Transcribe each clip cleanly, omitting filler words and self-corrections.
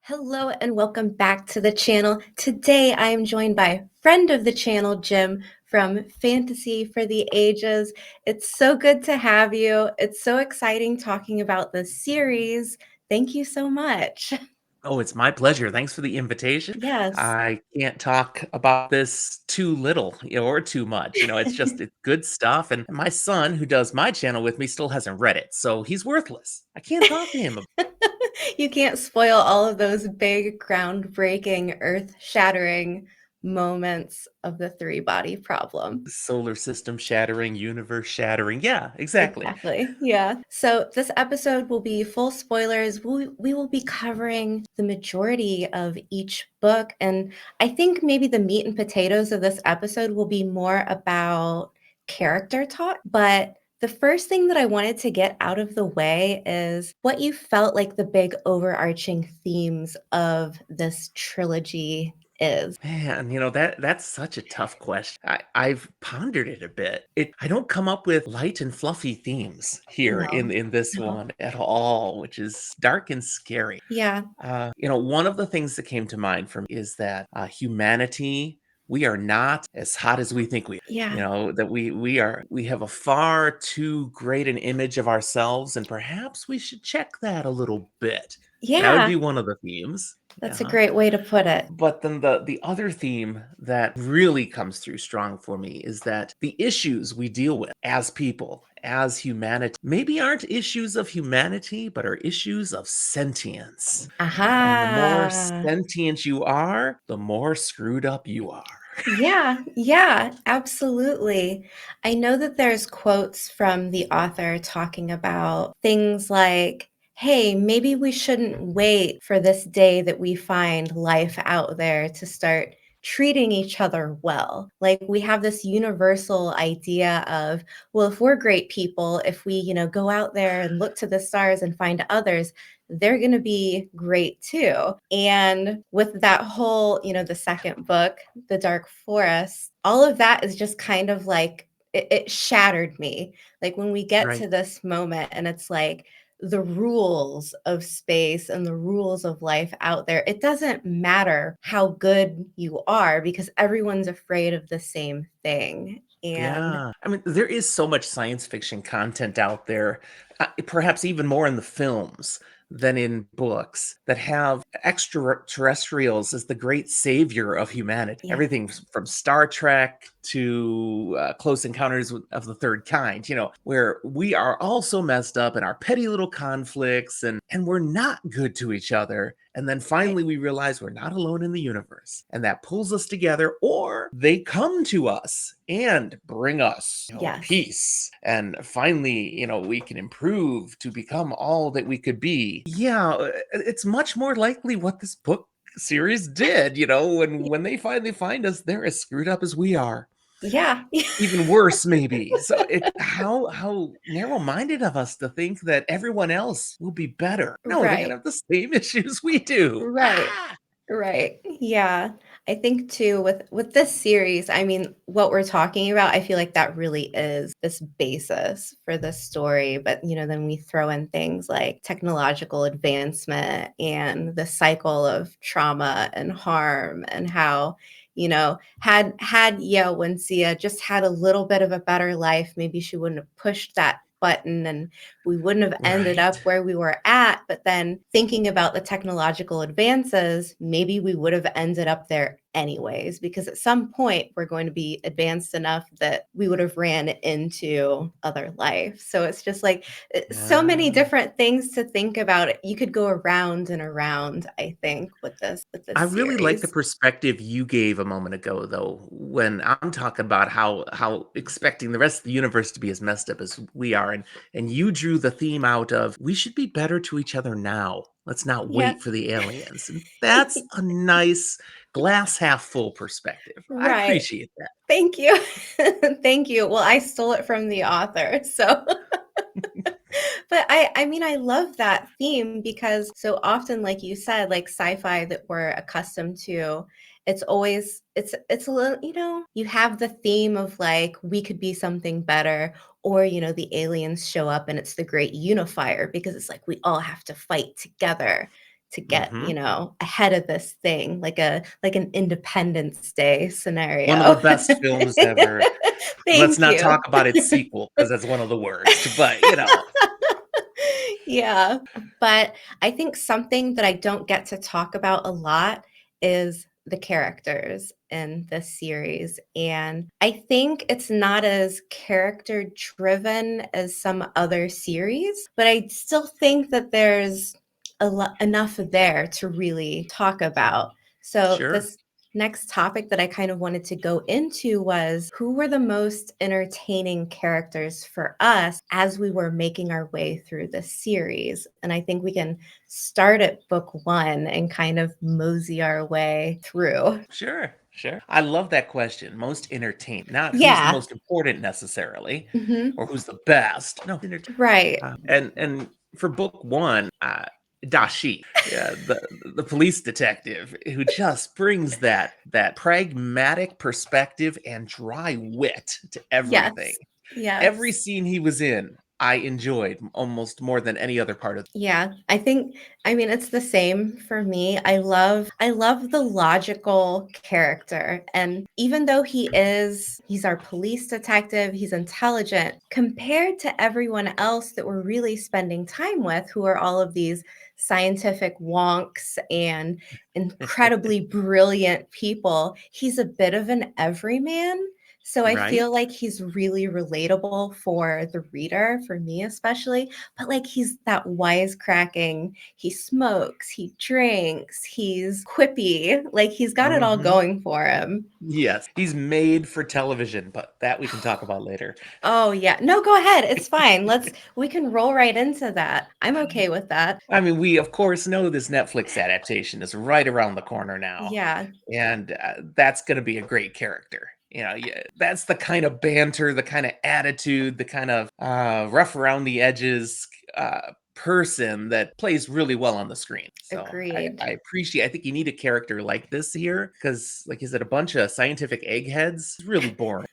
Hello and welcome back to the channel. Today I am joined by friend of the channel, Jim from Fantasy for the Ages. It's so good to have you. It's so exciting talking about this series. Thank you so much. Oh, it's my pleasure. Thanks for the invitation. Yes. I can't talk about this too little, or too much. It's good stuff. And my son, who does my channel with me, still hasn't read it, so he's worthless. I can't talk to him. You can't spoil all of those big, groundbreaking, earth-shattering moments of the three-body problem. Solar system shattering, universe shattering. Yeah, exactly. Exactly. Yeah. So this episode will be full spoilers. We will be covering the majority of each book. And I think maybe the meat and potatoes of this episode will be more about character talk. But the first thing that I wanted to get out of the way is what you felt like the big overarching themes of this trilogy is. Man, that's such a tough question. I've pondered it a bit. I don't come up with light and fluffy themes here No. in this No. one at all, which is dark and scary. Yeah. One of the things that came to mind for me is that humanity, we are not as hot as we think we are. Yeah. That we have a far too great an image of ourselves, and perhaps we should check that a little bit. That would Yeah. be one of the themes. That's a Yeah. great way to put it. But then the other theme that really comes through strong for me is that the issues we deal with as people, as humanity, maybe aren't issues of humanity, but are issues of sentience. And the more Aha. sentient you are, the more screwed up you are. Yeah, yeah, absolutely. I know that there's quotes from the author talking about things like, hey, maybe we shouldn't wait for this day that we find life out there to start treating each other well. Like we have this universal idea of, well, if we're great people, if we, go out there and look to the stars and find others, they're going to be great too. And with that whole, the second book, The Dark Forest, all of that is just kind of like it shattered me. Like when we get Right. to this moment and it's like the rules of space and the rules of life out there, it doesn't matter how good you are because everyone's afraid of the same thing. And Yeah. I mean, there is so much science fiction content out there, perhaps even more in the films than in books, that have extraterrestrials as the great savior of humanity. yeah, Everything from Star Trek to Close Encounters of the Third Kind, where we are all so messed up in our petty little conflicts, and we're not good to each other. And then right. finally, we realize we're not alone in the universe. And that pulls us together, or they come to us and bring us, Yes. peace. And finally, we can improve to become all that we could be. Yeah, it's much more likely what this book series did, when they finally find us, they're as screwed up as we are. Yeah. Even worse, maybe. So how narrow-minded of us to think that everyone else will be better. No, they Right. have the same issues we do. Right. Ah! Right. Yeah. I think too with this series, I mean, what we're talking about, I feel like that really is this basis for this story. But then we throw in things like technological advancement and the cycle of trauma and harm and how, had Yeo Wincia just had a little bit of a better life, maybe she wouldn't have pushed that button and we wouldn't have ended Right. up where we were at. But then thinking about the technological advances, maybe we would have ended up there anyways, because at some point we're going to be advanced enough that we would have ran into other life. So it's just like so many Yeah. different things to think about. You could go around and around, I think, with this I really like the series. perspective you gave a moment ago, though, when I'm talking about how expecting the rest of the universe to be as messed up as we are, and you drew the theme out of we should be better to each other now. Let's not Yeah. wait for the aliens. And that's a nice glass half full perspective. I Right. appreciate that. Thank you. Thank you. Well, I stole it from the author. So but I mean, I love that theme because so often, like you said, like sci-fi that we're accustomed to, it's always it's a little, you have the theme of like we could be something better, or the aliens show up and it's the great unifier because it's like we all have to fight together to get, Mhm. ahead of this thing, like an Independence Day One of the scenario. best films ever. Let's Thank not you. talk about its sequel because that's one of the worst, but. Yeah, but I think something that I don't get to talk about a lot is the characters in this series, and I think it's not as character driven as some other series, but I still think that there's enough there to really talk about. So Sure. this next topic that I kind of wanted to go into was who were the most entertaining characters for us as we were making our way through this series. And I think we can start at book one and kind of mosey our way through. Sure, sure. I love that question. Most entertaining, not who's the Yeah. most important necessarily, Hmm. or who's the best. No, Right. and for book one, Dashi, yeah, the police detective who just brings that pragmatic perspective and dry wit to everything. Yes. Every Yes. scene he was in, I enjoyed almost more than any other part of. Yeah, I mean it's the same for me. I love the logical character, and even though he's our police detective, he's intelligent compared to everyone else that we're really spending time with who are all of these scientific wonks and incredibly brilliant people. He's a bit of an everyman. So I Right? feel like he's really relatable for the reader, for me especially, but like he's that wisecracking, he smokes, he drinks, he's quippy, like he's got it all Mhm. going for him. Yes, he's made for television, but that we can talk about later. Oh yeah. No, go ahead. It's fine. We can roll right into that. I'm okay with that. I mean, we of course know this Netflix adaptation is right around the corner now, Yeah, and that's going to be a great character. Yeah, that's the kind of banter, the kind of attitude, the kind of rough around the edges person that plays really well on the screen. So agreed. I appreciate. I think you need a character like this here because, like you said, a bunch of scientific eggheads is really boring,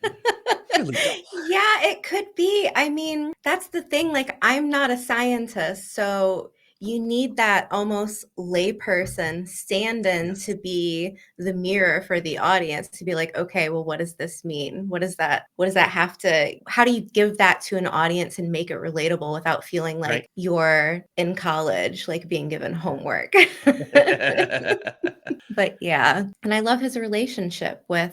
really dull. Yeah, it could be. I mean, that's the thing. Like, I'm not a scientist, so you need that almost layperson stand in to Yes, be the mirror for the audience to be like, okay, well, what does this mean? What does that have to, how do you give that to an audience and make it relatable without feeling right. like you're in college, like being given homework? But yeah, and I love his relationship with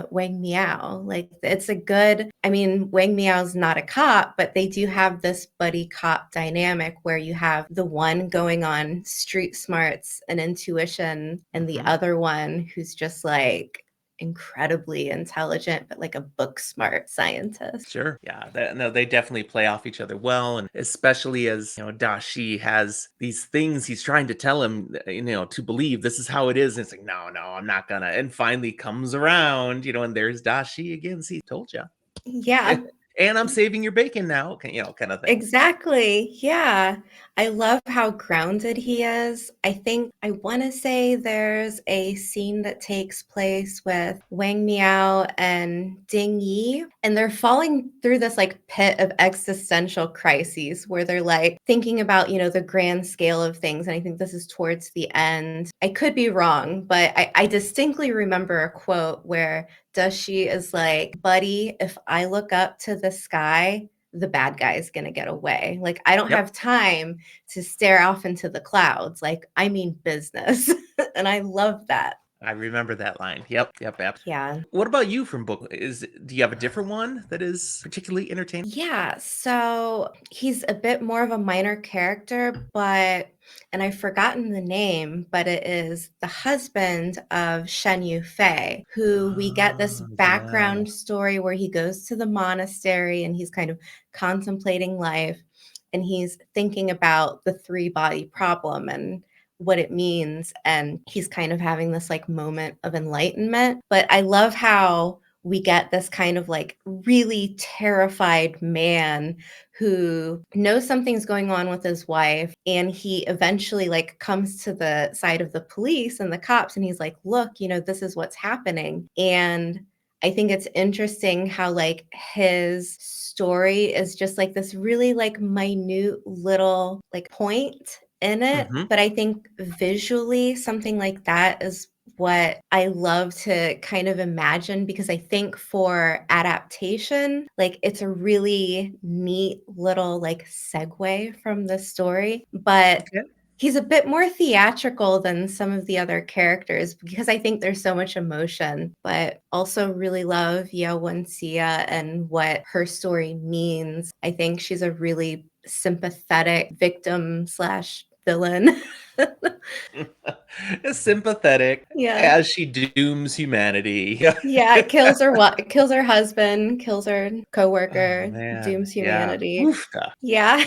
Wang Miao. Like, it's a good, I mean, Wang Miao's not a cop, but they do have this buddy cop dynamic where you have the one going on street smarts and intuition, and the Mhm. other one who's just like incredibly intelligent, but like a book smart scientist. Sure. Yeah. No, they definitely play off each other well, and especially as Dashi has these things he's trying to tell him, to believe this is how it is. And it's like, no, no, I'm not gonna. And finally comes around, and there's Dashi again. See, told you. Yeah. And I'm saving your bacon now, kind of thing. Exactly. Yeah. I love how grounded he is. I think I want to say there's a scene that takes place with Wang Miao and Ding Yi, and they're falling through this like pit of existential crises where they're like thinking about, the grand scale of things. And I think this is towards the end. I could be wrong, but I distinctly remember a quote where Dashi is like, buddy, if I look up to the sky, the bad guy is going to get away. Like, I don't Yep. have time to stare off into the clouds. Like, I mean business. And I love that. I remember that line. Yep. Yep. Yep. Yeah. What about you from book? Do you have a different one that is particularly entertaining? Yeah, so he's a bit more of a minor character, but and I've forgotten the name, but it is the husband of Shen Yufei, who we get this Oh, yeah. background story where he goes to the monastery and he's kind of contemplating life and he's thinking about the three body problem and what it means. And he's kind of having this like moment of enlightenment. But I love how we get this kind of like really terrified man who knows something's going on with his wife, and he eventually like comes to the side of the police and the cops and he's like, look, this is what's happening. And I think it's interesting how like his story is just like this really like minute little like point, in it, Mhm. but I think visually something like that is what I love to kind of imagine because I think for adaptation, like it's a really neat little like segue from the story, but Okay. he's a bit more theatrical than some of the other characters because I think there's so much emotion, but also really love Yeo Sia and what her story means. I think she's a really sympathetic victim slash villain. Sympathetic Yeah. as she dooms humanity. Yeah, kills her husband, kills her Oh, coworker, man. dooms Yeah. humanity. Oofta. Yeah,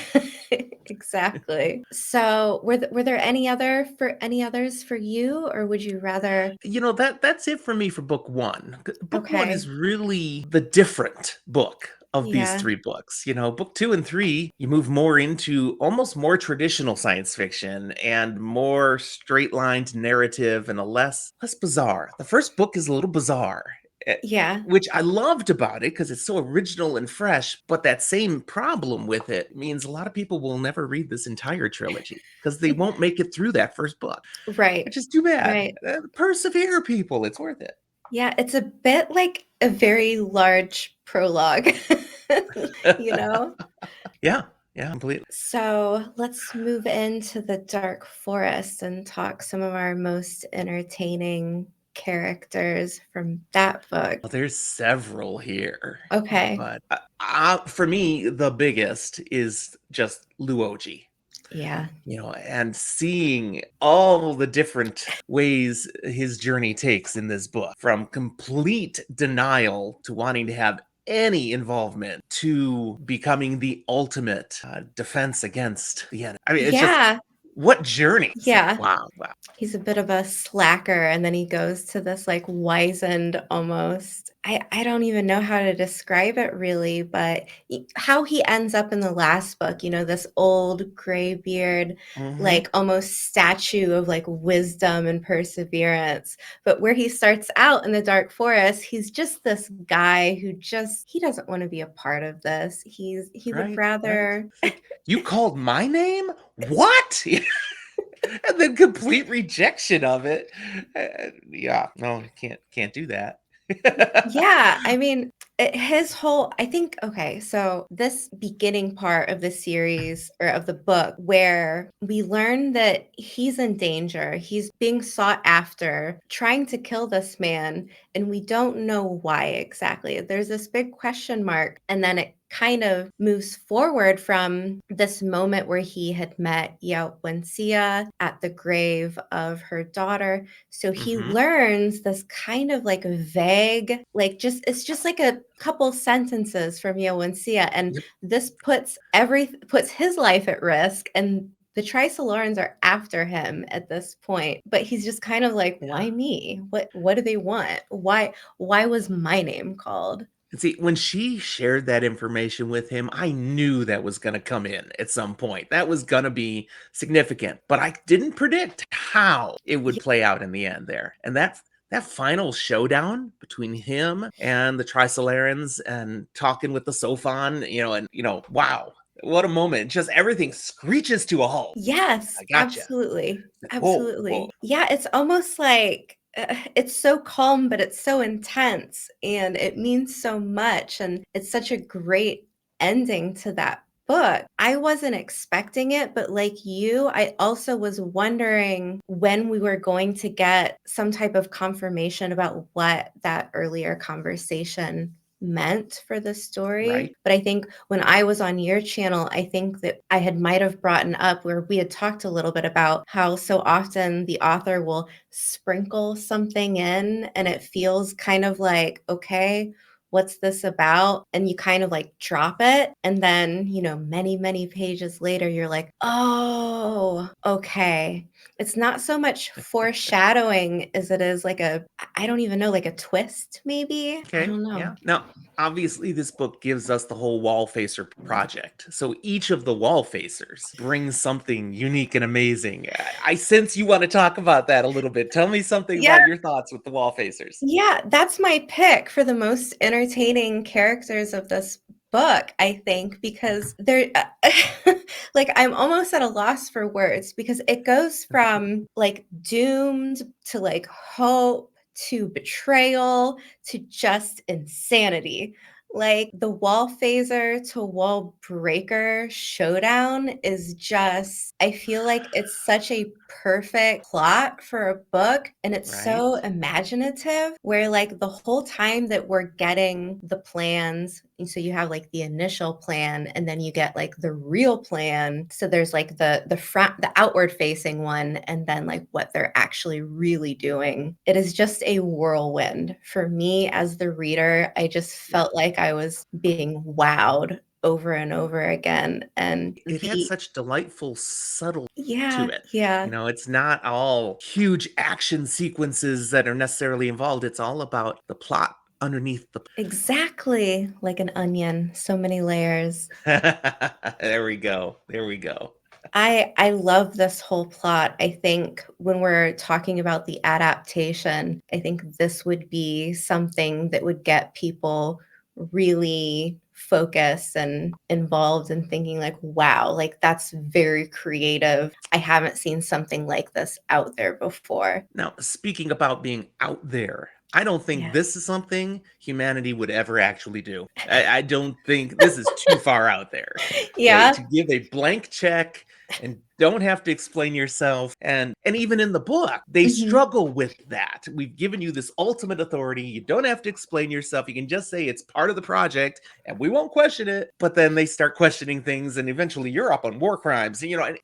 exactly. So, were there any others for you, or would you rather That's it for me for book 1. Book 1 okay, is really the different book of these yeah, 3 books. Book 2 and 3, you move more into almost more traditional science fiction and more straight-lined narrative and a less bizarre. The first book is a little bizarre, eh, yeah, which I loved about it because it's so original and fresh, but that same problem with it means a lot of people will never read this entire trilogy because they won't make it through that first book, right, which is too bad. right. Persevere, people. It's worth Yeah, it's a bit like a very large prologue, you it. know? Yeah. Yeah, completely. So let's move into the dark forest and talk some of our most entertaining characters from that book. Well, there's several here, Okay. but for me, the biggest is just Luoji. Yeah. And seeing all the different ways his journey takes in this book, from complete denial to wanting to have any involvement to becoming the ultimate defense against the enemy. I mean, it's just Yeah. what journey? It's like, Yeah. wow, wow. He's a bit of a slacker, and then he goes to this, like, wizened almost I don't even know how to describe it really, but how he ends up in the last book, this old graybeard, Hmm. like, almost statue of, like, wisdom and perseverance, but where he starts out in the dark forest, he's just this guy who just he doesn't wanna be a part of this. He would Right, right. rather It's like, you called my name? What? And then complete rejection of it. Yeah, no, can't do that. Yeah, I mean, his whole I think okay, so this beginning part of the series or of the book where we learn that he's in danger, he's being sought after, trying to kill this man, and we don't know why exactly. There's this big question mark, and then it kind of moves forward from this moment where he had met Yao Wenxia at the grave of her daughter, so he Mhm. learns this kind of like vague, like just it's just like a couple sentences from Yoencia, and Yep. this puts his life at risk, and the Trisolorans are after him at this point. But he's just kind of like, why me? What do they want? Why was my name called? And see, when she shared that information with him, I knew that was gonna come in at some point. That was gonna be significant, but I didn't predict how it would Y- play out in the end there. And that final showdown between him and the Trisolarans and talking with the Sophon, wow, what a moment. Just everything screeches to a halt. Yes, I gotcha. absolutely. Whoa, whoa. Absolutely. Yeah, it's almost like it's so calm, but it's so intense and it means so much. And it's such a great ending to that book. I wasn't expecting it, but like you, I also was wondering when we were going to get some type of confirmation about what that earlier conversation meant for the story. Right? But I think when I was on your channel, I think that I had might have brought up where we had talked a little bit about how so often the author will sprinkle something in and it feels kind of like, okay, what's this about? And you kind of like drop it. And then, many, many pages later, you're like, oh, okay. It's not so much foreshadowing as it is like I don't even know, like a twist, maybe? I Okay, don't know. yeah. Now, obviously, this book gives us the whole wall facer project. So each of the wall facers brings something unique and amazing. I sense you want to talk about that a little bit. Tell me something Yeah. about your thoughts with the wall facers. Yeah, that's my pick for the most entertaining characters of this book, I think, because there, like, I'm almost at a loss for words because it goes from like doomed to like hope to betrayal to just insanity. Like the wall phaser to wall breaker showdown is just, I feel like it's such a perfect plot for a book. And it's Right? so imaginative where, like, the whole time that we're getting the plans, and so you have like the initial plan and then you get like the real plan. So there's like the front, the outward facing one, and then like what they're actually really doing. It is just a whirlwind for me as the reader. I just felt like I was being wowed over and over again. And It had the, such delightful subtle to yeah, it. yeah, It's not all huge action sequences that are necessarily involved. It's all about the plot underneath the exactly, like an onion, so many layers. There we go. There we go. I love this whole plot. I think when we're talking about the adaptation, I think this would be something that would get people really focused and involved in thinking like, wow, like that's very creative. I haven't seen something like this out there before. Now, speaking about being out there, I don't think Yeah. this is something humanity would ever actually do. I don't think this is too far out there. Yeah. To give a blank check and don't have to explain yourself. And even in the book, they Mhm. struggle with that. We've given you this ultimate authority. You don't have to explain yourself. You can just say it's part of the project and we won't question it. But then they start questioning things and eventually you're up on war crimes. And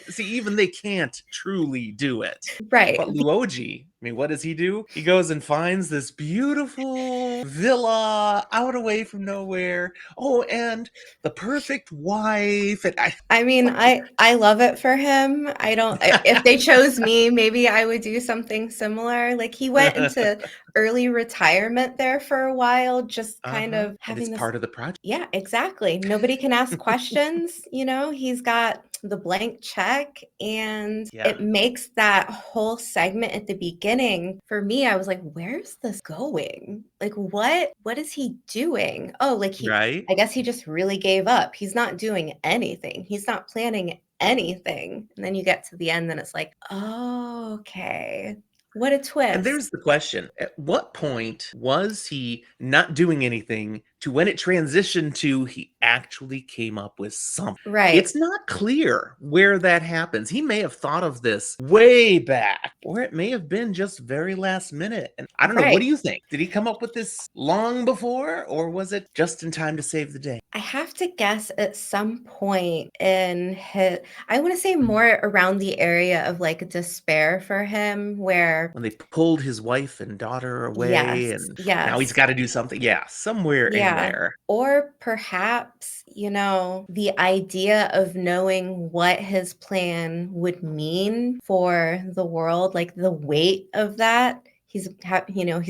see, even they can't truly do it. Right. But Luoji, I mean, what does he do? He goes and finds this beautiful villa out away from nowhere. Oh, and the perfect wife. And I, I mean, I love it for him. I don't, if they chose me, maybe I would do something similar. Like he went into early retirement there for a while, just kind uh-huh. of And it's having this. part of the project. Yeah, exactly. Nobody can ask questions, he's got the blank check, and Yeah. it makes that whole segment at the beginning, for me, I was like, where's this going? Like what is he doing? Oh, like Right. I guess he just really gave up. He's not doing anything. He's not planning anything. And then you get to the end and it's like, oh, okay. What a And twist. there's the question. At what point was he not doing anything to when it transitioned to he actually came up with something? Right. It's not clear where that happens. He may have thought of this way back, or it may have been just very last minute. And I don't know. What Right. do you think? Did he come up with this long before, or was it just in time to save the day? I have to guess at some point in his, I want to say more around the area of like despair for him, where, When they pulled his wife and daughter away, yes, and now he's yes. got to do something. Yeah, somewhere in Yeah. there. Or perhaps, the idea of knowing what his plan would mean for the world, like the weight of that. He's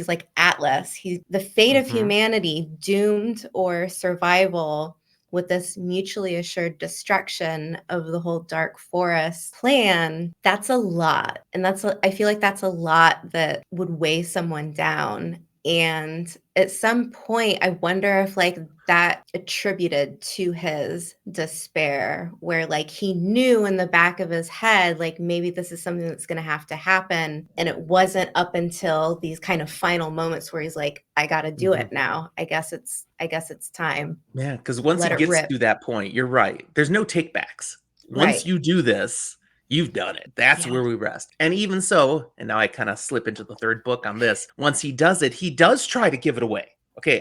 like Atlas. He's the fate of Hmm. humanity, doomed or survival, with this mutually assured destruction of the whole dark forest plan. That's a lot. And I feel like that's a lot that would weigh someone down. And at some point, I wonder if like that attributed to his despair, where like he knew in the back of his head, like maybe this is something that's going to have to happen. And it wasn't up until these kind of final moments where he's like, I got to do Hmm. it now. I guess it's time. Yeah, because once he Let it gets rip. to that point, you're right. There's no takebacks. Once Right. you do this, you've done it. That's Yeah. where we rest. And even so, and now I kind of slip into the third book on this. Once he does it, he does try to give it away. Okay,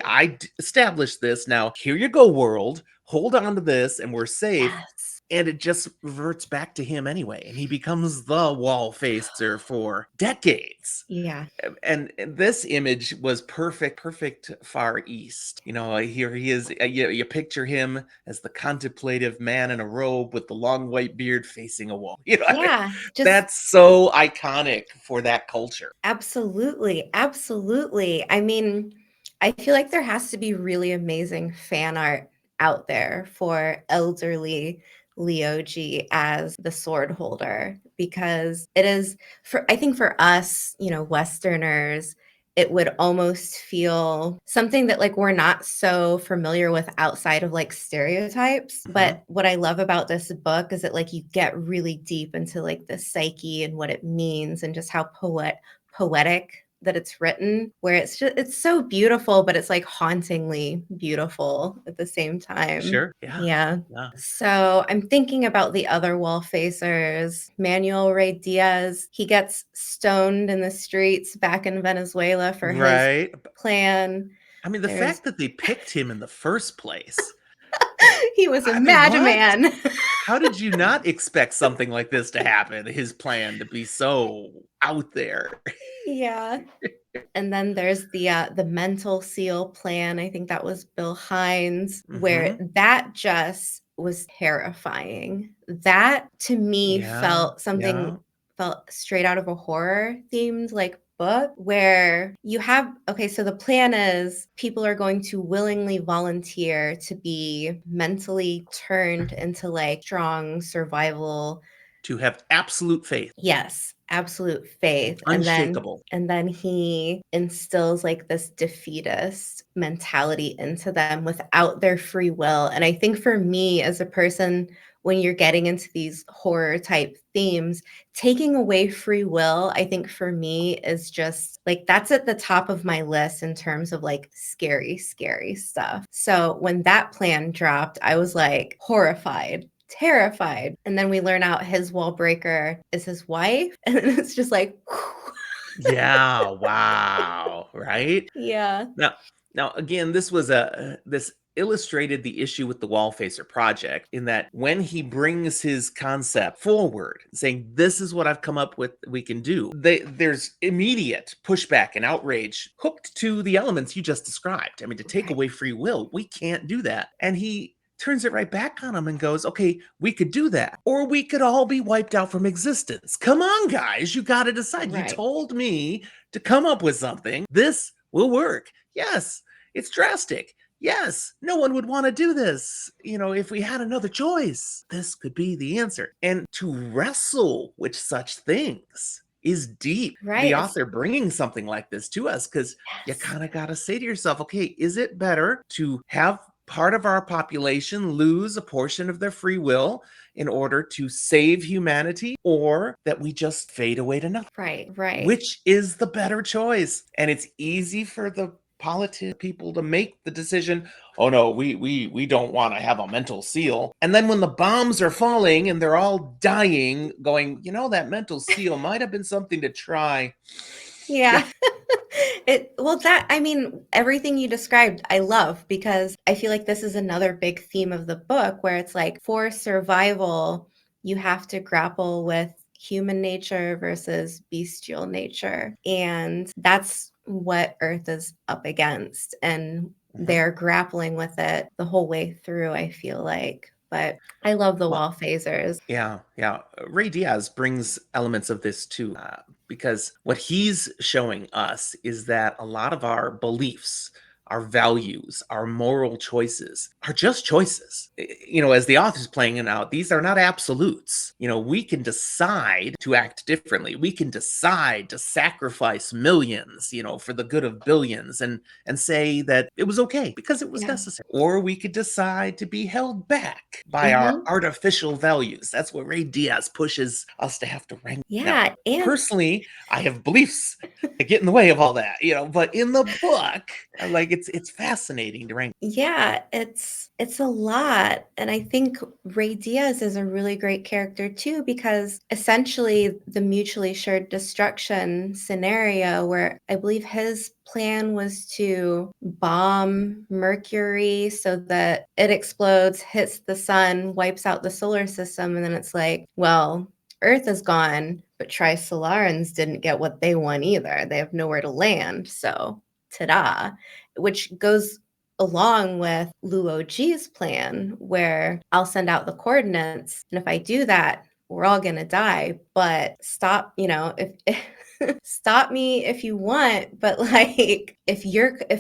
established this. Now, here you go, world. Hold on to this, and we're safe. Yes. And it just reverts back to him anyway. And he becomes the wall facer for decades. Yeah. And this image was perfect Far East. Here he is. You picture him as the contemplative man in a robe with the long white beard facing a wall. Yeah. Just That's so iconic for that culture. absolutely, absolutely. I mean, I feel like there has to be really amazing fan art out there for elderly Lioji as the sword holder, because it is, for I think for us, Westerners, it would almost feel something that, like, we're not so familiar with outside of, like, stereotypes. Mhm. But what I love about this book is that, like, you get really deep into, like, the psyche and what it means and just how poetic that it's written, where it's so beautiful, but it's, like, hauntingly beautiful at the same time. Sure. Yeah. Yeah. Yeah. So I'm thinking about the other wall facers. Manuel Ray Diaz, he gets stoned in the streets back in Venezuela for his Right. plan. I mean, the There's fact that they picked him in the first place, he was a I mean, what? madman. How did you not expect something like this to happen? His plan to be so out there. Yeah. And then there's the mental seal plan. I think that was Bill Hines, where Mhm. that just was terrifying. That to me Yeah. Yeah. felt straight out of a horror themed like book where you have okay, so the plan is people are going to willingly volunteer to be mentally turned into like strong survival. To have absolute faith, Yes, absolute faith, unshakable. and then he instills, like, this defeatist mentality into them without their free will, and I think for me as a person, when you're getting into these horror type themes, taking away free will, I think for me is just like, that's at the top of my list in terms of, like, scary, scary stuff. So, when that plan dropped, I was, like, horrified, terrified, and then we learn out his wall breaker is his wife, and it's just like, Yeah, wow, right? yeah, Now now again, this was a this illustrated the issue with the wall facer project in that when he brings his concept forward, saying, "This is what I've come up with we can do," there's immediate pushback and outrage hooked to the elements you just described. I mean, to take right, away free will, we can't do that. And he turns it right back on him and goes, "Okay, we could do that. Or we could all be wiped out from existence. Come on, guys, you got to decide. You right, told me to come up with something. This will work. Yes, it's drastic. Yes, no one would want to do this. If we had another choice, this could be the answer." And to wrestle with such things is deep. The right, it's author bringing something like this to us, because you yes, kind of got to say to yourself, okay, is it better to have part of our population lose a portion of their free will in order to save humanity, or that we just fade away to nothing? right, right. Which is the better choice? And it's easy for the people to make the decision, oh no, we don't want to have a mental seal. And then when the bombs are falling and they're all dying, going, that mental seal might have been something to try. Yeah. Yeah. That I mean, everything you described, I love because I feel like this is another big theme of the book where it's like for survival, you have to grapple with human nature versus bestial nature. And that's what Earth is up against. And Mhm. they're grappling with it the whole way through, I feel like. But I love the Well, wall phasers. yeah, yeah. Ray Diaz brings elements of this too, because what he's showing us is that a lot of our beliefs, our values, our moral choices are just choices. As the author's playing it out, these are not absolutes. We can decide to act differently. We can decide to sacrifice millions, for the good of billions, and say that it was okay because it was Yeah. necessary. Or we could decide to be held back by our Hmm. artificial values. That's what Ray Diaz pushes us to have to rank. Now, Yeah. And personally, I have beliefs that get in the way of all that, but in the book, like it's fascinating to rank. yeah, it's a lot, and I think Ray Diaz is a really great character too because essentially the mutually shared destruction scenario where I believe his plan was to bomb Mercury so that it explodes, hits the sun, wipes out the solar system, and then it's like, well, Earth is gone, but Trisolarans didn't get what they want either. They have nowhere to land, so ta-da, which goes along with Luo G's plan, where I'll send out the coordinates, and if I do that, we're all gonna die. But stop, if stop me if you want, but like if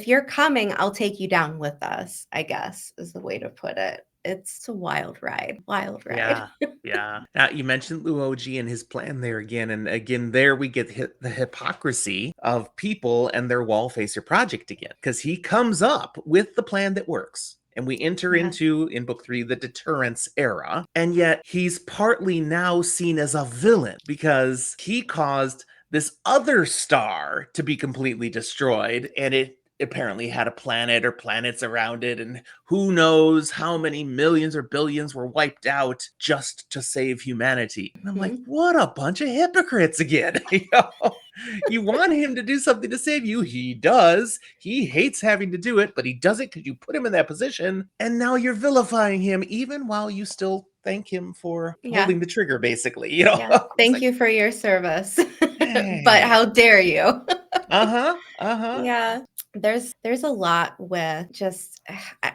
you're coming, I'll take you down with us, I guess is the way to put it. it's a wild ride, wild ride. Yeah, yeah. Now, you mentioned Luoji and his plan there again, and again, there we get the hypocrisy of people and their wall facer project again, because he comes up with the plan that works. And we enter Yeah. into, in book 3, the deterrence era. And yet he's partly now seen as a villain because he caused this other star to be completely destroyed, and it apparently had a planet or planets around it, and who knows how many millions or billions were wiped out just to save humanity. And I'm like, Mhm. what a bunch of hypocrites again. You know? You want him to do something to save you. He does. He hates having to do it, but he does it because you put him in that position. And now you're vilifying him, even while you still thank him for Yeah. pulling the trigger, basically. You know, Yeah. it's Thank like, you for your service. But hey. how dare you? Uh-huh. Uh-huh. Yeah. There's a lot with just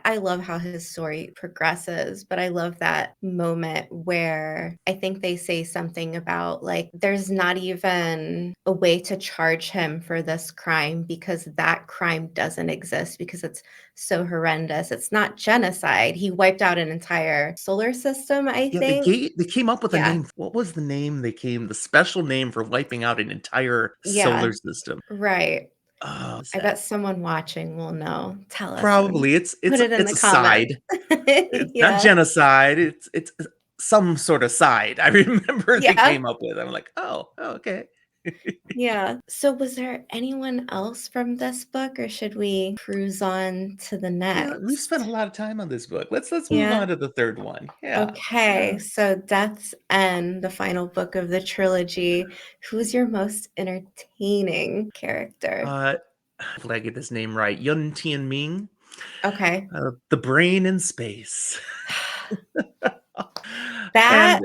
I love how his story progresses, but I love that moment where I think they say something about like there's not even a way to charge him for this crime because that crime doesn't exist because it's so horrendous. It's not genocide. He wiped out an entire solar system, I Yeah, think. they came up with a Yeah. name. What was the name the special name for wiping out an entire Yeah. solar system? Right. Oh, what's I that? bet someone watching will know. Tell us and Probably it's put it's it in it's the a comments. side. It's not Yeah. genocide. It's some sort of side. I remember they Yeah. came up with. I'm like, oh, okay. Yeah. So was there anyone else from this book, or should we cruise on to the Yeah, we've spent a next? lot of time on this book. Let's move Yeah. on to the third one. Yeah, yeah. Okay. So Death's End, the final book of the trilogy. Who's your most entertaining character? Uh, hopefully I get this name right. Yun Tianming, Okay. the brain in space. And That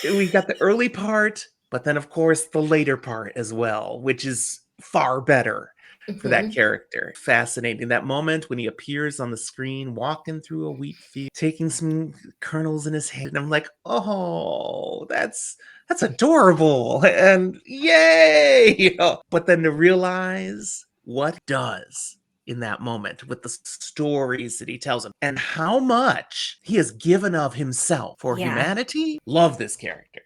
we got the early part, but then, of course, the later part as well, which is far better for that Mhm. character. Fascinating. That moment when he appears on the screen, walking through a wheat field, taking some kernels in his hand. And I'm like, oh, that's adorable. And yay! You know, but then to realize what does in that moment with the stories that he tells him and how much he has given of himself for Yeah. humanity. Love this character,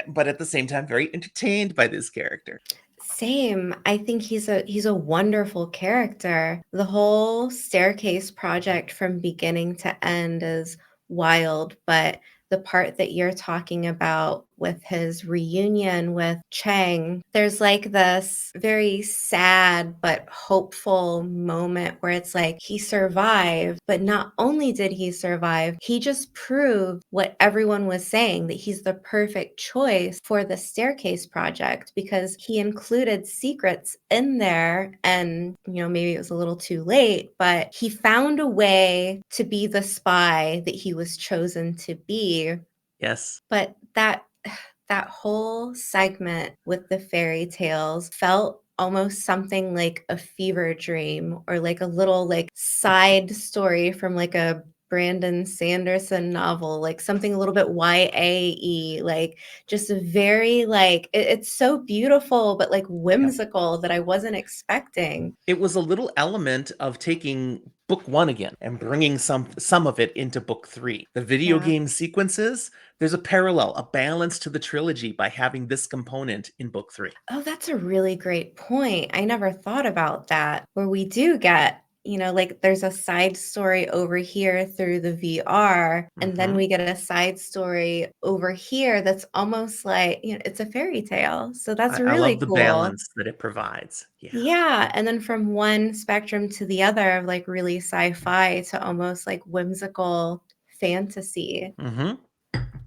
but at the same time, very entertained by this character. Same. I think he's a wonderful character. The whole staircase project from beginning to end is wild, but the part that you're talking about with his reunion with Chang, there's like this very sad but hopeful moment where it's like he survived, but not only did he survive, he just proved what everyone was saying that he's the perfect choice for the staircase project because he included secrets in there and maybe it was a little too late, but he found a way to be the spy that he was chosen to be. Yes. But that whole segment with the fairy tales felt almost something like a fever dream or like a little like side story from like a Brandon Sanderson novel, like something a little bit YA-y, like just a very like it's so beautiful but like Yep. whimsical that I wasn't expecting. It was a little element of taking book 1 again and bringing some of it into book 3. The video Yeah. game sequences, there's a parallel, a balance to the trilogy by having this component in book 3. Oh, that's a really great point. I never thought about that, where we do get, like there's a side story over here through the VR, and then Mhm. we get a side story over here that's almost like, it's a fairy tale. So that's I love really the cool. balance that it provides. Yeah. Yeah. And then from one spectrum to the other of like really sci-fi to almost like whimsical fantasy. Mhm.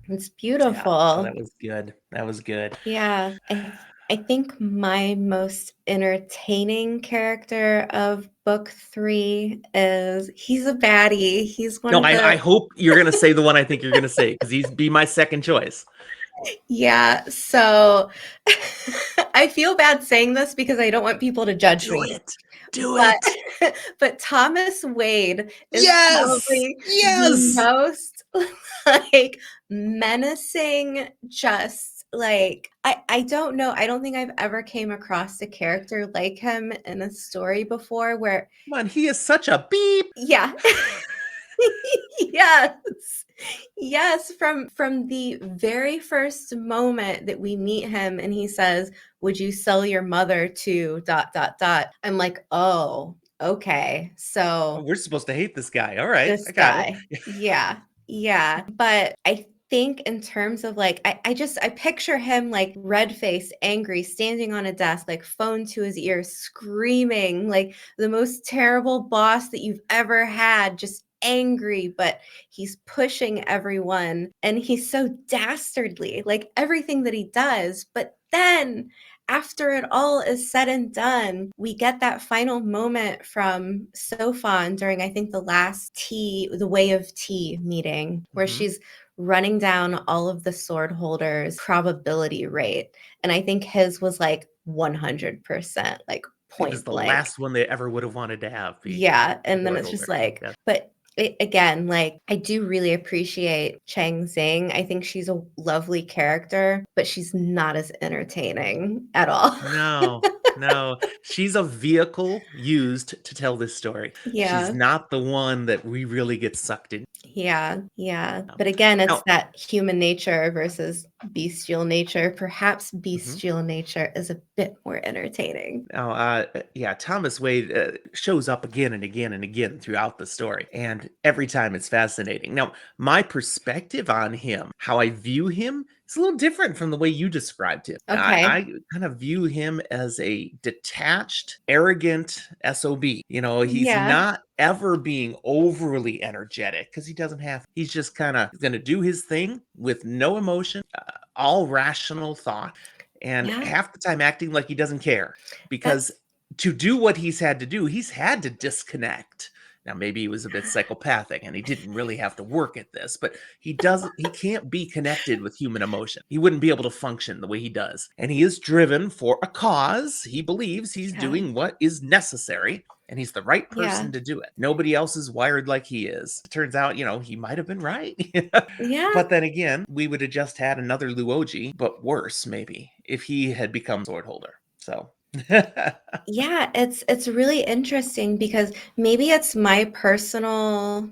It's Yeah. Oh, beautiful. that was good. That was good. Yeah, I think my most entertaining character of book 3 is he's a baddie. He's one No, of I the hope you're gonna say the one I think you're gonna say, because he's be my second choice. yeah, so I feel bad saying this because I don't want people to judge Do me. it. Do But it. but Thomas Wade is Yes! probably the Yes! most, like, menacing, just, like I don't know, I don't think I've ever came across a character like him in a story before where Come on, he is such a beep. yeah. Yes. Yes, from the very first moment that we meet him and he says, "Would you sell your mother to dot dot dot?" I'm like, "Oh, okay. Oh, So we're supposed to hate this guy. All right, I this got it. guy." Yeah. Yeah. But I think in terms of like I picture him like red-faced, angry, standing on a desk, like phone to his ear, screaming, like the most terrible boss that you've ever had, just angry, but he's pushing everyone and he's so dastardly, like everything that he does. But then after it all is said and done, we get that final moment from Sofan during, I think, the last tea, the Way of Tea meeting, where Mhm. she's running down all of the sword holders' probability rate. And I think his was like 100%, like He was point the blank. last one they ever would have wanted to have be Yeah. the And then sword it's just holder. like, Yeah. but again, like I do really appreciate Chang Xing. I think she's a lovely character, but she's not as entertaining at all. No, no. She's a vehicle used to tell this story. She's Yeah. not the one that we really get sucked in. Yeah, yeah. But again, it's Now that human nature versus bestial nature. Perhaps mhm. bestial nature is a bit more entertaining. Now, yeah, Thomas Wade shows up again and again and again throughout the story, and every time it's fascinating. Now, my perspective on him, how I view him, is a little different from the way you described him. Okay. I kind of view him as a detached, arrogant SOB. You know, he's Yeah, not ever being overly energetic because he doesn't have. He's just kind of going to do his thing with no emotion, all rational thought and yeah. half the time acting like he doesn't care because That's to do what he's had to do, he's had to disconnect. Now, maybe he was a bit psychopathic and he didn't really have to work at this, but he can't be connected with human emotion. He wouldn't be able to function the way he does. And he is driven for a cause. He believes he's yeah, doing what is necessary and he's the right yeah, person to do it. Nobody else is wired like he is. It turns out, he might have been right. yeah. But then again, we would have just had another Luoji, but worse, maybe, if he had become sword holder. So Yeah, it's really interesting because maybe it's my personal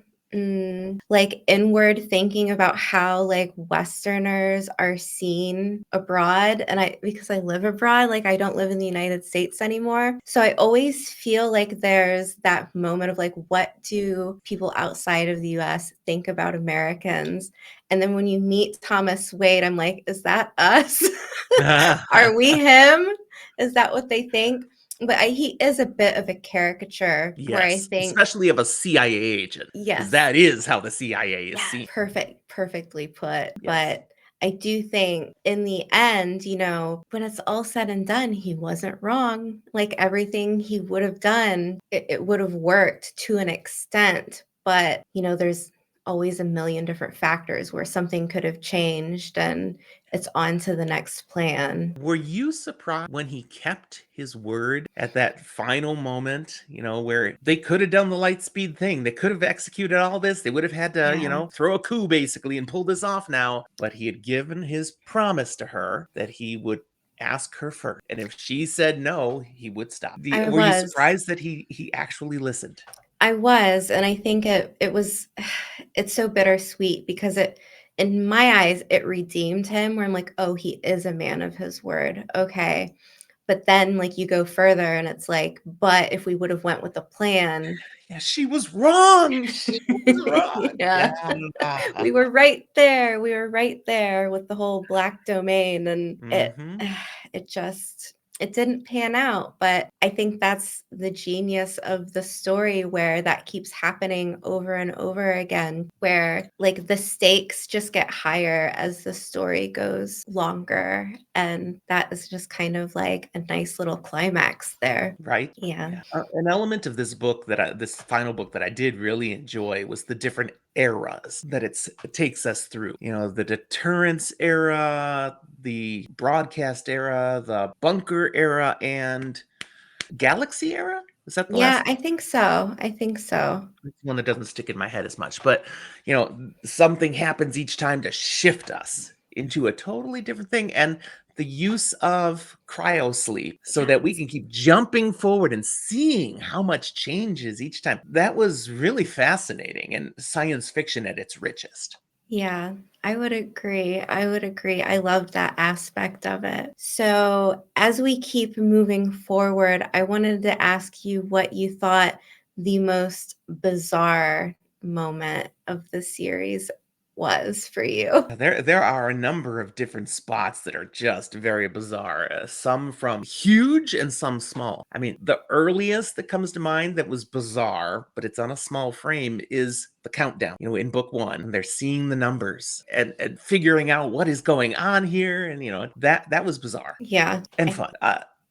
like inward thinking about how like Westerners are seen abroad and I because I live abroad, like I don't live in the United States anymore. So I always feel like there's that moment of like what do people outside of the US think about Americans? And then when you meet Thomas Wade, I'm like, is that us? Are we him? Is that what they think? But he is a bit of a caricature where I yes, think, especially of a CIA agent, because yes, that is how the CIA is yeah, seen. perfectly put. Yes. But I do think in the end, when it's all said and done, he wasn't wrong. Like everything he would have done, it would have worked to an extent. But, there's always a million different factors where something could have changed and it's on to the next plan. Were you surprised when he kept his word at that final moment, where they could have done the light speed thing? They could have executed all this. They would have had to, Yeah. throw a coup basically and pull this off now. But he had given his promise to her that he would ask her first. And if she said no, he would stop. I Were you was. surprised that he actually listened? I was, and I think it was it's so bittersweet because it in my eyes, it redeemed him where I'm like, "Oh, he is a man of his word. Okay." But then, like, you go further and it's like, "But if we would have went with the plan." Yeah, she was wrong. She was wrong. Yeah. Yeah. We were right there. We were right there with the whole black domain, and it Hmm. it just it didn't pan out, but I think that's the genius of the story where that keeps happening over and over again, where, like, the stakes just get higher as the story goes longer, and that is just kind of like a nice little climax there. Right. Yeah. Yeah. An element of this book this final book that I did really enjoy was the different eras that it takes us through. The deterrence era, the broadcast era, the bunker era, and galaxy era. Is that the Yeah, last I think so. I think so. one that doesn't stick in my head as much? But something happens each time to shift us into a totally different thing, and the use of cryosleep so that we Yes. can keep jumping forward and seeing how much changes each time. That was really fascinating and science fiction at its richest. Yeah, I would agree. I would agree. I love that aspect of it. So, as we keep moving forward, I wanted to ask you what you thought the most bizarre moment of the series was for you. There are a number of different spots that are just very bizarre. Some from huge and some small. I mean, the earliest that comes to mind that was bizarre, but it's on a small frame, is the countdown. In book one, they're seeing the numbers and figuring out what is going on here, and that was bizarre Yeah, and I, fun.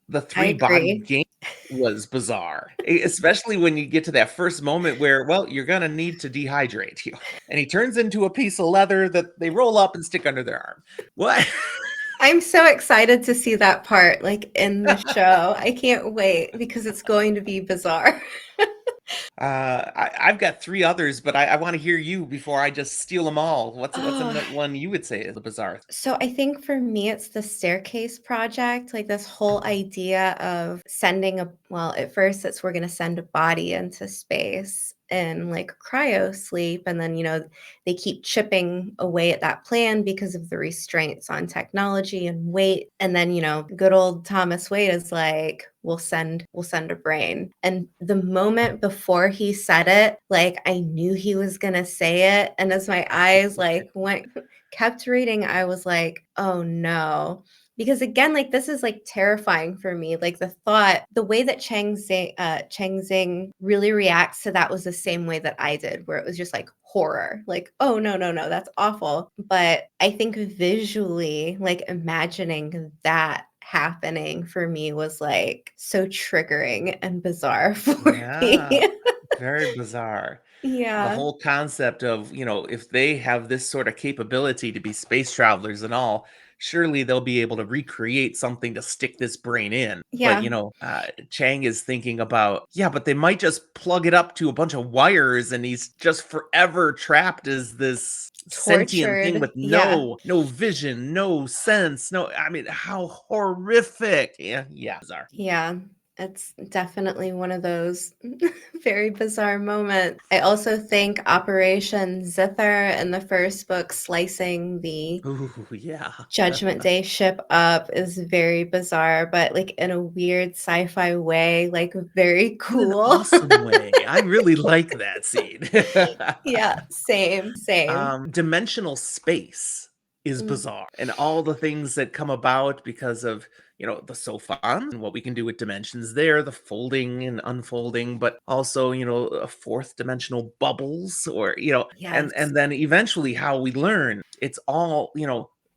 The I three-body agree. game was bizarre, especially when you get to that first moment where, well, you're gonna need to dehydrate you, and he turns into a piece of leather that they roll up and stick under their arm. What? I'm so excited to see that part like in the show. I can't wait because it's going to be bizarre. I've got three others, but I want to hear you before I just steal them all. What's Oh, one you would say is a bizarre? so I think for me, it's the staircase project, like this whole idea of sending well, at first it's we're going to send a body into space in like cryo sleep. And then, they keep chipping away at that plan because of the restraints on technology and weight. And then, good old Thomas Wade is like, we'll send a brain. And the moment before he said it, like I knew he was going to say it. And as my eyes like went kept reading, I was like, "Oh no." Because again, like this is like terrifying for me. Like the way that Chang Xing really reacts to that was the same way that I did, where it was just like horror. Like, oh no, no, no, that's awful. But I think visually, like imagining that happening for me was like so triggering and bizarre for Yeah, me. very bizarre. The Yeah. whole concept of, if they have this sort of capability to be space travelers and all, surely they'll be able to recreate something to stick this brain in. But, Yeah. Chang is thinking about, yeah, but they might just plug it up to a bunch of wires and he's just forever trapped as this sentient thing Tortured. with Yeah. no vision, no sense, no, I mean, how horrific. Yeah, yeah, bizarre. Yeah, it's definitely one of those very bizarre moments. I also think Operation Zither in the first book, slicing the Ooh, yeah. Judgment Day ship up is very bizarre, but like in a weird sci-fi way, like very In an cool. awesome way. I really like that scene. Yeah, same, same. Dimensional space is Mm, bizarre, and all the things that come about because of, the Sophon and what we can do with dimensions there, the folding and unfolding, but also, a fourth dimensional bubbles or, and yes, then eventually how we learn it's all,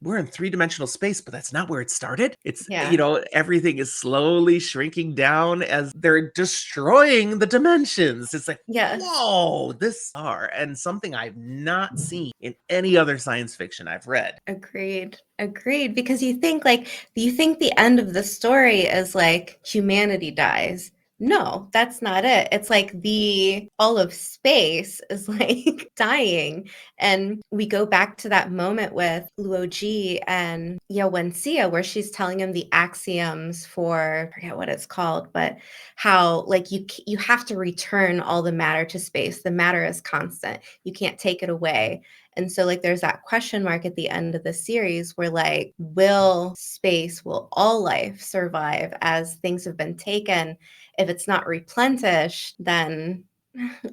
we're in three-dimensional space, but that's not where it started. It's, yeah, everything is slowly shrinking down as they're destroying the dimensions. It's like, yes. whoa, this are and something I've not seen in any other science fiction I've read. Agreed. Agreed. Because you think the end of the story is like humanity dies. No, that's not it. It's like the all of space is like dying. And we go back to that moment with Luo Ji and Wenxia where she's telling him the axioms for I forget what it's called, but how like you have to return all the matter to space. The matter is constant. You can't take it away. And so, like, there's that question mark at the end of the series where, like, will all life survive as things have been taken? If it's not replenished, then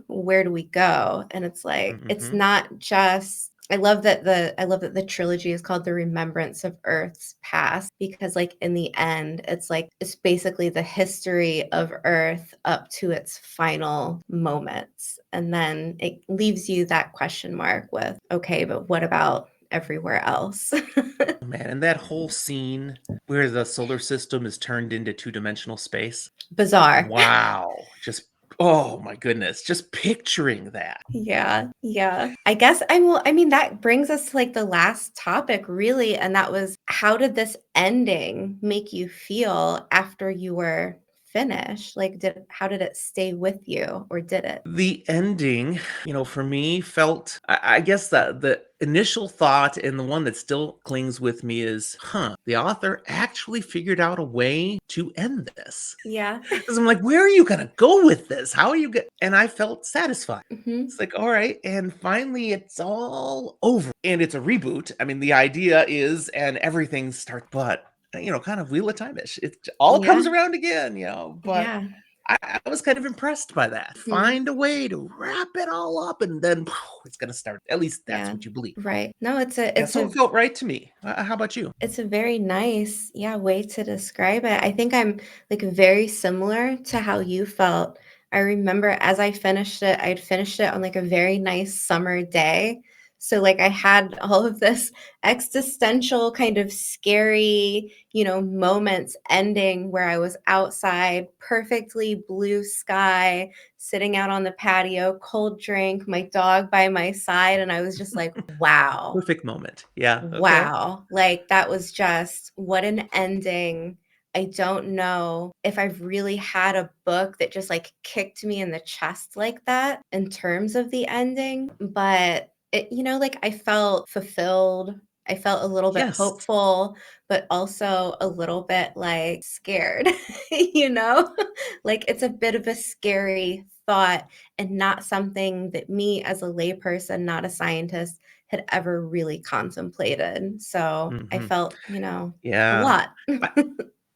where do we go? And it's like, it's Mhm. not just. I love that the trilogy is called The Remembrance of Earth's Past because like in the end it's basically the history of Earth up to its final moments. And then it leaves you that question mark with, okay, but what about everywhere else? Oh, man, and that whole scene where the solar system is turned into two-dimensional space. Bizarre. Wow, just oh my goodness, just picturing that. Yeah, yeah. I mean, that brings us to like the last topic, really. And that was how did this ending make you feel after you were finish? Like, how did it stay with you, or did it? The ending, for me felt, I guess that the initial thought and the one that still clings with me is, the author actually figured out a way to end this. Yeah. Because I'm like, where are you gonna go with this? How are you get? And I felt satisfied. Mhm. It's like, all right, and finally it's all over. And it's a reboot. I mean, the idea is, and everything starts, but kind of Wheel of Time-ish. It all Yeah. comes around again, but Yeah. I was kind of impressed by that. Mhm. Find a way to wrap it all up, and then it's gonna start. At least that's Yeah. what you believe. Right. No, it's a Yeah, it's so a it felt right to me. How about you? It's a very nice, yeah, way to describe it. I think I'm like very similar to how you felt. I remember as I finished it, I'd finished it on like a very nice summer day. So like I had all of this existential kind of scary, moments ending where I was outside, perfectly blue sky, sitting out on the patio, cold drink, my dog by my side, and I was just like, wow. Perfect moment. Yeah. Okay. Wow. Like, that was just what an ending. I don't know if I've really had a book that just, like, kicked me in the chest like that in terms of the ending, but like, I felt fulfilled. I felt a little bit Yes. hopeful, but also a little bit, like, scared, you know? Like, it's a bit of a scary thought and not something that me as a layperson, not a scientist, had ever really contemplated. So I Hmm. felt, a Yeah. lot.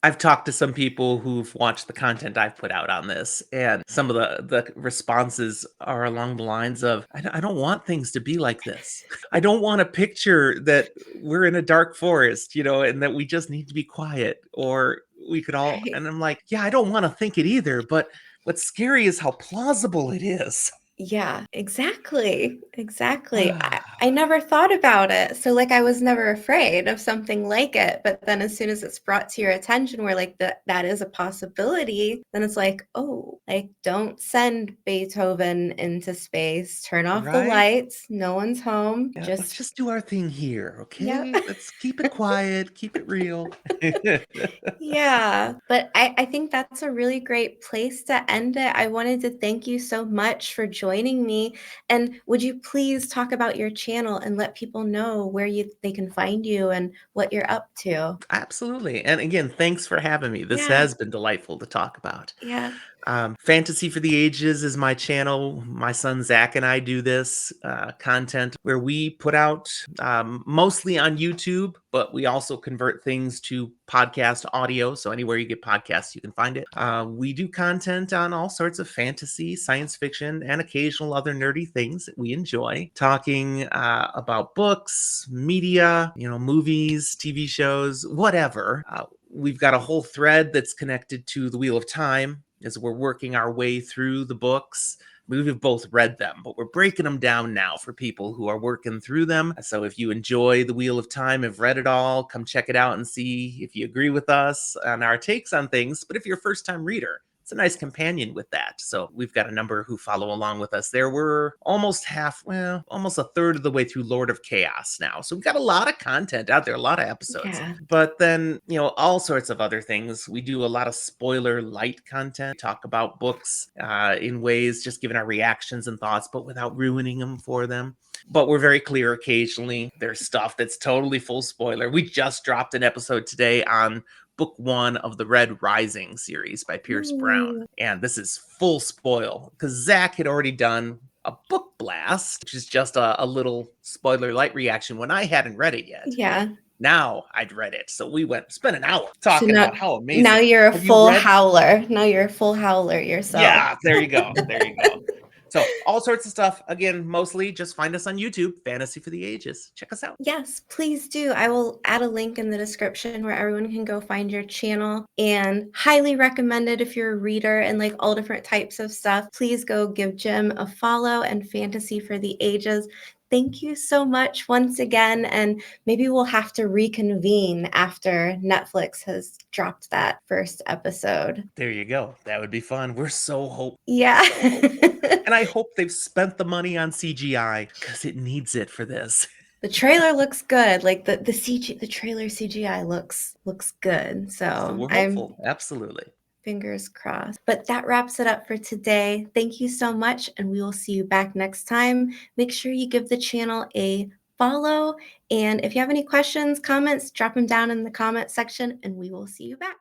I've talked to some people who've watched the content I've put out on this, and some of the responses are along the lines of, I don't want things to be like this. I don't want a picture that we're in a dark forest, and that we just need to be quiet, or we could all." Right. And I'm like, yeah, I don't want to think it either, but what's scary is how plausible it is. Yeah, exactly. Exactly. I never thought about it. So like I was never afraid of something like it. But then as soon as it's brought to your attention where like that is a possibility, then it's like, oh, like don't send Beethoven into space, turn off the Right? lights, no one's home. Yeah, let's Just just do our thing here, yep. okay? Let's keep it quiet, keep it real. Yeah, but I think that's a really great place to end it. I wanted to thank you so much for joining me. And would you please talk about your channel and let people know where they can find you and what you're up to? Absolutely. And again, thanks for having me. This Yeah, has been delightful to talk about. yeah, Fantasy for the Ages is my channel. My son Zach and I do this content where we put out mostly on YouTube, but we also convert things to podcast audio. So anywhere you get podcasts, you can find it. We do content on all sorts of fantasy, science fiction, and occasional other nerdy things that we enjoy. Talking about books, media, movies, TV shows, whatever. We've got a whole thread that's connected to the Wheel of Time as we're working our way through the books. We've both read them, but we're breaking them down now for people who are working through them. So if you enjoy The Wheel of Time, have read it all, come check it out and see if you agree with us on our takes on things. But if you're a first time reader, it's a nice companion with that. So we've got a number who follow along with us there. We're almost a third of the way through Lord of Chaos now. So we've got a lot of content out there, a lot of episodes. yeah, But then, all sorts of other things. We do a lot of spoiler light content, talk about books in ways, just giving our reactions and thoughts, but without ruining them for them. But we're very clear occasionally. There's stuff that's totally full spoiler. We just dropped an episode today on book 1 of the Red Rising series by Pierce Brown. ooh, And this is full spoil because Zach had already done a book blast, which is just a little spoiler light reaction when I hadn't read it yet. yeah. Now I'd read it. So we spent an hour So talking about how now amazing. you're a Have you full read? howler. Now you're a full howler yourself. Yeah, there you go. There you go. So all sorts of stuff. Again, mostly just find us on YouTube, Fantasy for the Ages. Check us out. Yes, please do. I will add a link in the description where everyone can go find your channel, and highly recommend it if you're a reader and like all different types of stuff. Please go give Jim a follow and Fantasy for the Ages. Thank you so much once again, and maybe we'll have to reconvene after Netflix has dropped that first episode. There you go. That would be fun. We're so hopeful. Yeah. So hopeful. And I hope they've spent the money on CGI because it needs it for this. The trailer looks good. Like the trailer CGI looks good. So So we're I'm hopeful. Absolutely. Fingers crossed. But that wraps it up for today. Thank you so much, and we will see you back next time. Make sure you give the channel a follow. And if you have any questions, comments, drop them down in the comment section, and we will see you back.